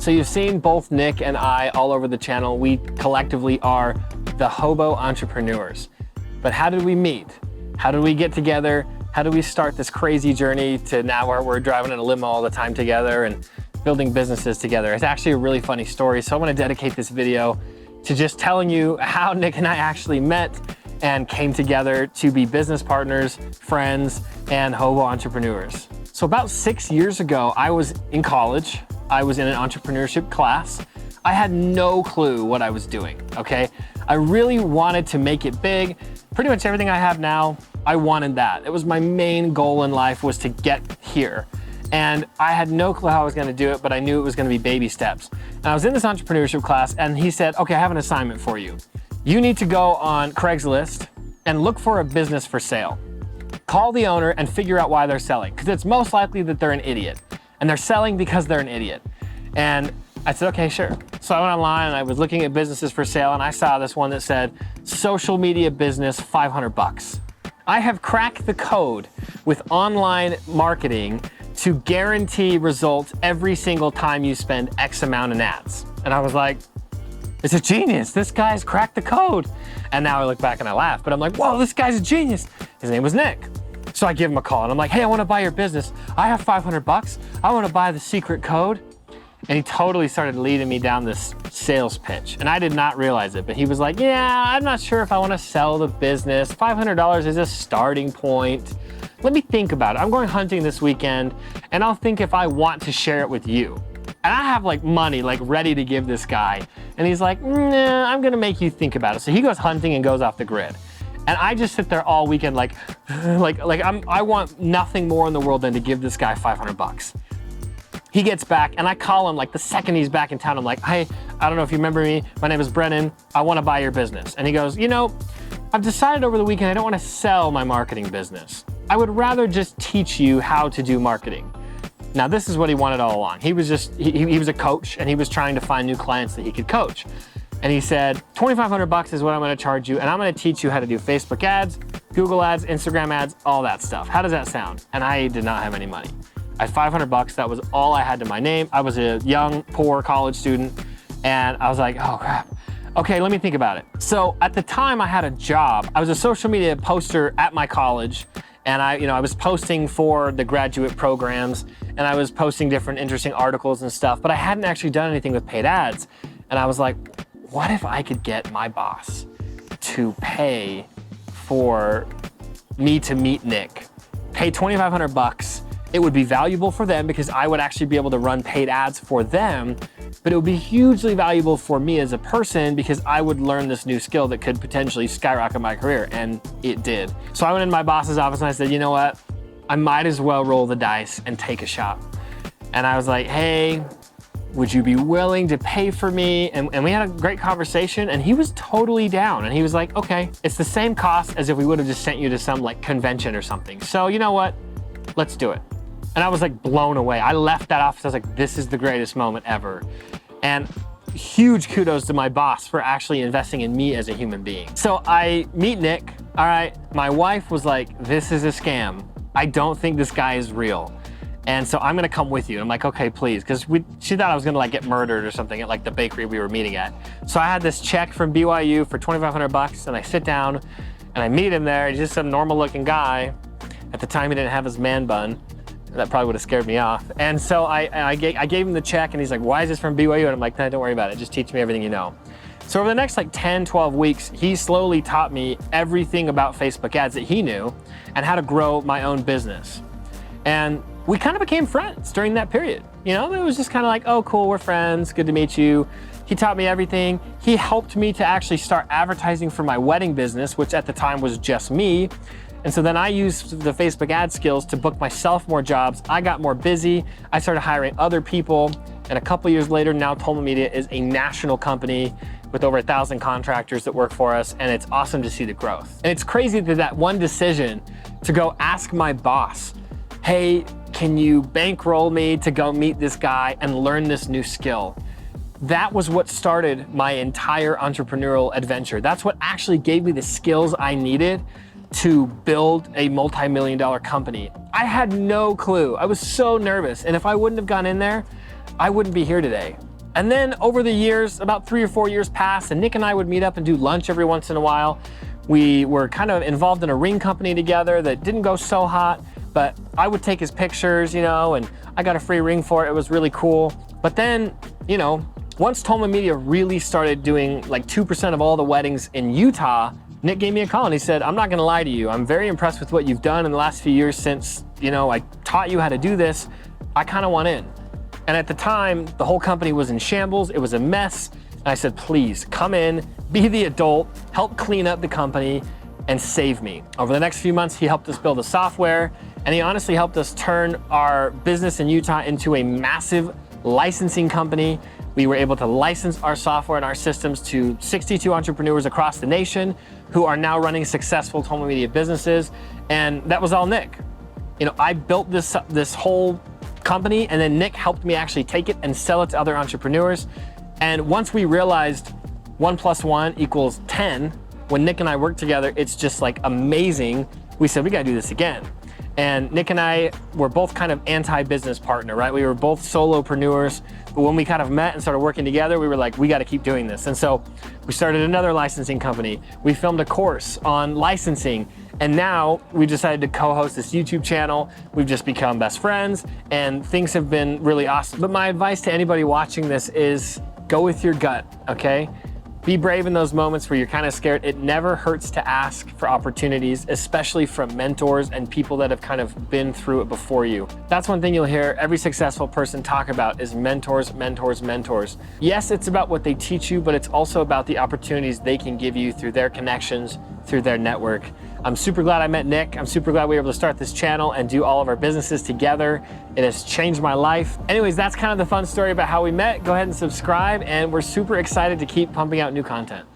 So you've seen both Nik and I all over the channel. We collectively are the Hobo entrepreneurs. But how did we meet? How did we get together? How did we start this crazy journey to now where we're driving in a limo all the time together and building businesses together? It's actually a really funny story. So I want to dedicate this video to just telling you how Nik and I actually met and came together to be business partners, friends, and Hobo entrepreneurs. So about 6 years ago, I was in college. I was in an entrepreneurship class. I had no clue what I was doing, okay? I really wanted to make it big. Pretty much everything I have now, I wanted that. It was my main goal in life, was to get here. And I had no clue how I was gonna do it, but I knew it was gonna be baby steps. And I was in this entrepreneurship class and he said, okay, I have an assignment for you. You need to go on Craigslist and look for a business for sale. Call the owner and figure out why they're selling, because it's most likely that they're an idiot. And they're selling because they're an idiot. And I said, okay, sure. So I went online and I was looking at businesses for sale and I saw this one that said, social media business, 500 bucks. I have cracked the code with online marketing to guarantee results every single time you spend X amount in ads. And I was like, it's a genius. This guy's cracked the code. And now I look back and I laugh, but I'm like, whoa, this guy's a genius. His name was Nik. So I give him a call and I'm like, hey, I want to buy your business. I have 500 bucks. I want to buy the secret code. And he totally started leading me down this sales pitch. And I did not realize it, but he was like, yeah, I'm not sure if I want to sell the business. $500 is a starting point. Let me think about it. I'm going hunting this weekend and I'll think if I want to share it with you. And I have like money like ready to give this guy. And he's like, nah, I'm gonna make you think about it. So he goes hunting and goes off the grid. And I just sit there all weekend like I want nothing more in the world than to give this guy 500 bucks. He gets back and I call him like the second he's back in town. I'm like, hey, I don't know if you remember me. My name is Brennan. I want to buy your business. And he goes, you know, I've decided over the weekend I don't want to sell my marketing business. I would rather just teach you how to do marketing. Now, this is what he wanted all along. He was a coach and he was trying to find new clients that he could coach. And he said, 2,500 bucks is what I'm going to charge you. And I'm going to teach you how to do Facebook ads, Google ads, Instagram ads, all that stuff. How does that sound? And I did not have any money. I had 500 bucks. That was all I had to my name. I was a young, poor college student. And I was like, oh crap. Okay, let me think about it. So at the time I had a job. I was a social media poster at my college. And I was posting for the graduate programs and I was posting different interesting articles and stuff, but I hadn't actually done anything with paid ads. And I was like, what if I could get my boss to pay for me to meet Nik? Pay 2,500 bucks. It would be valuable for them because I would actually be able to run paid ads for them, but it would be hugely valuable for me as a person because I would learn this new skill that could potentially skyrocket my career, and it did. So I went into my boss's office and I said, you know what? I might as well roll the dice and take a shot. And I was like, hey, would you be willing to pay for me? And we had a great conversation and he was totally down. And he was like, okay, it's the same cost as if we would have just sent you to some like convention or something. So you know what? Let's do it. And I was like blown away. I left that office, I was like, this is the greatest moment ever. And huge kudos to my boss for actually investing in me as a human being. So I meet Nik, all right, my wife was like, this is a scam. I don't think this guy is real. And so I'm gonna come with you. I'm like, okay, please, because she thought I was gonna like get murdered or something at like the bakery we were meeting at. So I had this check from BYU for 2,500 bucks and I sit down and I meet him there. He's just some normal looking guy. At the time he didn't have his man bun. That probably would have scared me off. And so I gave him the check and he's like, why is this from BYU? And I'm like, no, don't worry about it. Just teach me everything you know. So over the next like 10, 12 weeks, he slowly taught me everything about Facebook ads that he knew and how to grow my own business. And we kind of became friends during that period. You know, it was just kind of like, oh, cool, we're friends. Good to meet you. He taught me everything. He helped me to actually start advertising for my wedding business, which at the time was just me. And so then I used the Facebook ad skills to book myself more jobs. I got more busy. I started hiring other people. And a couple years later, now Total Media is a national company with over 1,000 contractors that work for us. And it's awesome to see the growth. And it's crazy that that one decision to go ask my boss, hey, can you bankroll me to go meet this guy and learn this new skill? That was what started my entire entrepreneurial adventure. That's what actually gave me the skills I needed to build a multi-million-dollar company. I had no clue. I was so nervous. And if I wouldn't have gone in there, I wouldn't be here today. And then over the years, about 3 or 4 years passed, and Nik and I would meet up and do lunch every once in a while. We were kind of involved in a ring company together that didn't go so hot, but I would take his pictures, and I got a free ring for it. It was really cool. But then, once Tolman Media really started doing like 2% of all the weddings in Utah, Nik gave me a call and he said, I'm not gonna lie to you. I'm very impressed with what you've done in the last few years since, I taught you how to do this. I kind of want in. And at the time, the whole company was in shambles. It was a mess. And I said, please come in, be the adult, help clean up the company and save me. Over the next few months, he helped us build the software, and he honestly helped us turn our business in Utah into a massive licensing company. We were able to license our software and our systems to 62 entrepreneurs across the nation who are now running successful Tolman Media businesses. And that was all Nik. I built this whole company, and then Nik helped me actually take it and sell it to other entrepreneurs. And once we realized 1 + 1 = 10, when Nik and I work together, it's just like amazing. We said, we gotta do this again. And Nik and I were both kind of anti-business partner, right? We were both solopreneurs, but when we kind of met and started working together, we were like, we gotta keep doing this. And so we started another licensing company. We filmed a course on licensing, and now we decided to co-host this YouTube channel. We've just become best friends, and things have been really awesome. But my advice to anybody watching this is go with your gut, okay? Be brave in those moments where you're kind of scared. It never hurts to ask for opportunities, especially from mentors and people that have kind of been through it before you. That's one thing you'll hear every successful person talk about is mentors, mentors, mentors. Yes, it's about what they teach you, but it's also about the opportunities they can give you through their connections, through their network. I'm super glad I met Nik. I'm super glad we were able to start this channel and do all of our businesses together. It has changed my life. Anyways, that's kind of the fun story about how we met. Go ahead and subscribe, and we're super excited to keep pumping out new content.